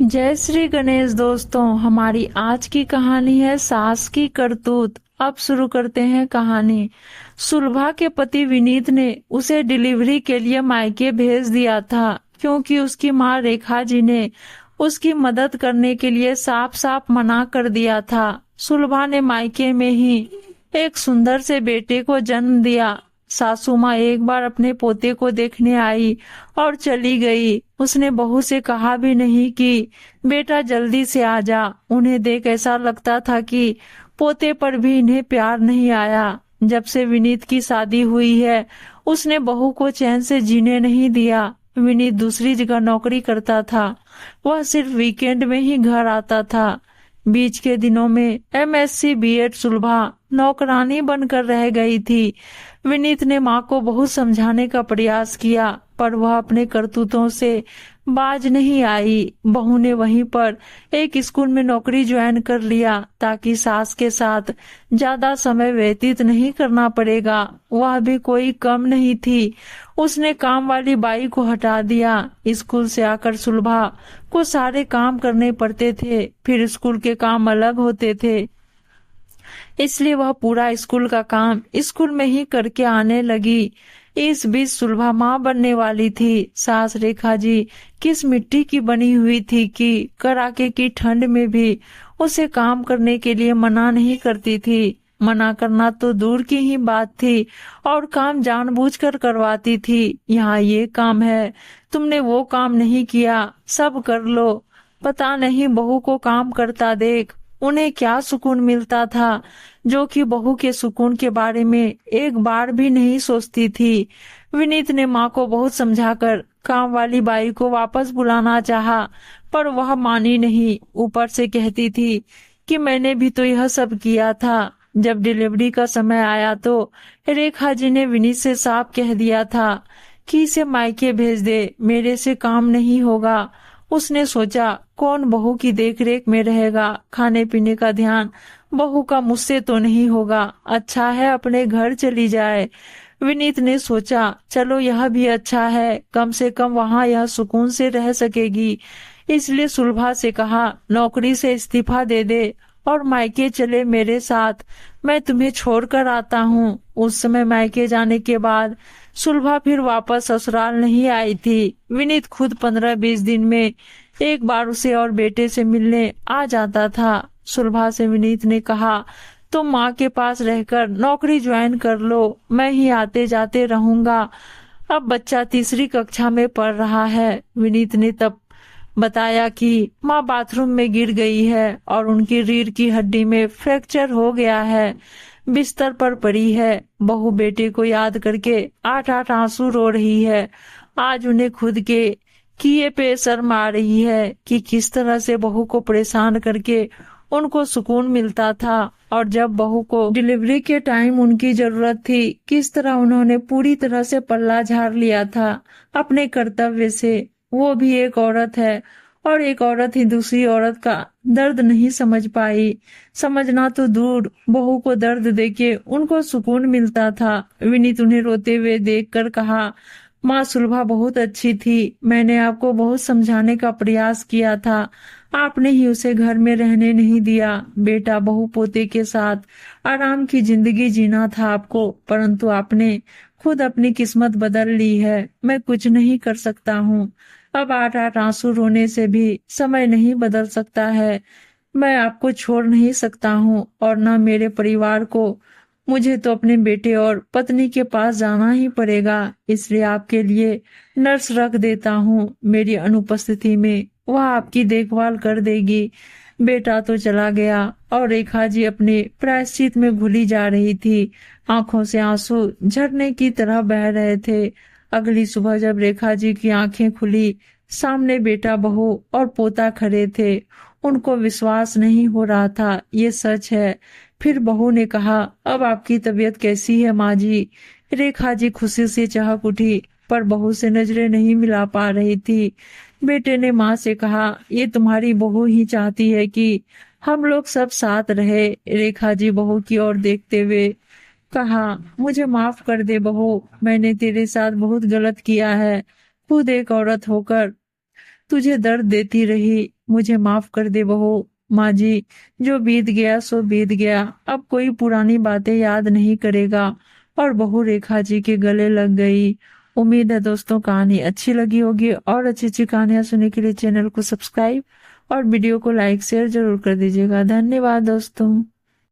जय श्री गणेश दोस्तों। हमारी आज की कहानी है सास की करतूत। अब शुरू करते हैं कहानी। सुलभा के पति विनीत ने उसे डिलीवरी के लिए मायके भेज दिया था, क्योंकि उसकी माँ रेखा जी ने उसकी मदद करने के लिए साफ साफ मना कर दिया था। सुलभा ने मायके में ही एक सुंदर से बेटे को जन्म दिया। सासू माँ एक बार अपने पोते को देखने आई और चली गई। उसने बहू से कहा भी नहीं कि बेटा जल्दी से आ जा। उन्हें देख ऐसा लगता था कि पोते पर भी इन्हें प्यार नहीं आया। जब से विनीत की शादी हुई है, उसने बहू को चैन से जीने नहीं दिया। विनीत दूसरी जगह नौकरी करता था। वह सिर्फ वीकेंड में ही घर आता था। बीच के दिनों में एमएससी बीएड सुलभा नौकरानी बनकर रह गई थी। विनीत ने माँ को बहुत समझाने का प्रयास किया, पर वह अपने करतूतों से बाज नहीं आई। बहू ने वहीं पर एक स्कूल में नौकरी ज्वाइन कर लिया, ताकि सास के साथ ज्यादा समय व्यतीत नहीं करना पड़ेगा। वह भी कोई कम नहीं थी। उसने काम वाली बाई को हटा दिया। स्कूल से आकर सुलभा को सारे काम करने पड़ते थे, फिर स्कूल के काम अलग होते थे, इसलिए वह पूरा स्कूल का काम स्कूल में ही करके आने लगी। इस बीच सुलभा माँ बनने वाली थी। सास रेखा जी किस मिट्टी की बनी हुई थी कि कड़ाके की ठंड में भी उसे काम करने के लिए मना नहीं करती थी। मना करना तो दूर की ही बात थी, और काम जानबूझकर करवाती थी। यहाँ ये काम है, तुमने वो काम नहीं किया, सब कर लो। पता नहीं बहू को काम करता देख उन्हें क्या सुकून मिलता था, जो कि बहू के सुकून के बारे में एक बार भी नहीं सोचती थी। विनीत ने माँ को बहुत समझाकर काम वाली बाई को वापस बुलाना चाहा, पर वह मानी नहीं। ऊपर से कहती थी कि मैंने भी तो यह सब किया था। जब डिलीवरी का समय आया तो रेखा जी ने विनीत से साफ कह दिया था कि इसे मायके भेज दे, मेरे से काम नहीं होगा। उसने सोचा, कौन बहू की देखरेख में रहेगा, खाने पीने का ध्यान बहू का मुझसे तो नहीं होगा, अच्छा है अपने घर चली जाए। विनीत ने सोचा, चलो यह भी अच्छा है, कम से कम वहाँ यह सुकून से रह सकेगी। इसलिए सुलभा से कहा, नौकरी से इस्तीफा दे दे और मायके चले मेरे साथ, मैं तुम्हें छोड़कर आता हूँ। उस समय मायके जाने के बाद सुलभा फिर वापस ससुराल नहीं आई थी। विनीत खुद 15-20 दिन में एक बार उसे और बेटे से मिलने आ जाता था। सुलभा से विनीत ने कहा, तुम माँ के पास रहकर नौकरी ज्वाइन कर लो, मैं ही आते जाते रहूंगा। अब बच्चा तीसरी कक्षा में पढ़ रहा है। विनीत ने तब बताया कि माँ बाथरूम में गिर गई है और उनकी रीढ़ की हड्डी में फ्रैक्चर हो गया है, बिस्तर पर पड़ी है। बहू बेटे को याद करके आठ आठ आंसू रो रही है। आज उन्हें खुद के किए पे शर्म आ रही है कि किस तरह से बहू को परेशान करके उनको सुकून मिलता था, और जब बहू को डिलीवरी के टाइम उनकी जरूरत थी, किस तरह उन्होंने पूरी तरह से पल्ला झाड़ लिया था अपने कर्तव्य से। वो भी एक औरत है, और एक औरत ही दूसरी औरत का दर्द नहीं समझ पाई। समझना तो दूर, बहू को दर्द देके उनको सुकून मिलता था। विनीत उन्हें रोते हुए देखकर कहा, माँ सुलभा बहुत अच्छी थी, मैंने आपको बहुत समझाने का प्रयास किया था, आपने ही उसे घर में रहने नहीं दिया। बेटा बहू पोते के साथ आराम की जिंदगी जीना था आपको, परंतु आपने खुद अपनी किस्मत बदल ली है। मैं कुछ नहीं कर सकता हूँ। अब आठ आठ आंसू रोने से भी समय नहीं बदल सकता है। मैं आपको छोड़ नहीं सकता हूँ, और न मेरे परिवार को। मुझे तो अपने बेटे और पत्नी के पास जाना ही पड़ेगा, इसलिए आपके लिए नर्स रख देता हूँ। मेरी अनुपस्थिति में वह आपकी देखभाल कर देगी। बेटा तो चला गया, और रेखा जी अपने प्रायश्चित में घुली जा रही थी। आंखों से आंसू झरने की तरह बह रहे थे। अगली सुबह जब रेखा जी की आंखें खुली, सामने बेटा बहू और पोता खड़े थे। उनको विश्वास नहीं हो रहा था, ये सच है। फिर बहू ने कहा, अब आपकी तबीयत कैसी है माँ जी? रेखा जी खुशी से चहक उठी, पर बहू से नजरें नहीं मिला पा रही थी। बेटे ने माँ से कहा, ये तुम्हारी बहू ही चाहती है कि हम लोग सब साथ रहे। रेखा जी बहू की ओर देखते हुए कहा, मुझे माफ कर दे बहू, मैंने तेरे साथ बहुत गलत किया है। खुद एक औरत होकर तुझे दर्द देती रही, मुझे माफ कर दे बहू। माँ जी, जो बीत गया सो बीत गया, अब कोई पुरानी बातें याद नहीं करेगा। और बहू रेखा जी के गले लग गई। उम्मीद है दोस्तों कहानी अच्छी लगी होगी, और अच्छी अच्छी कहानियां सुनने के लिए चैनल को सब्सक्राइब और वीडियो को लाइक शेयर जरूर कर दीजिएगा। धन्यवाद दोस्तों।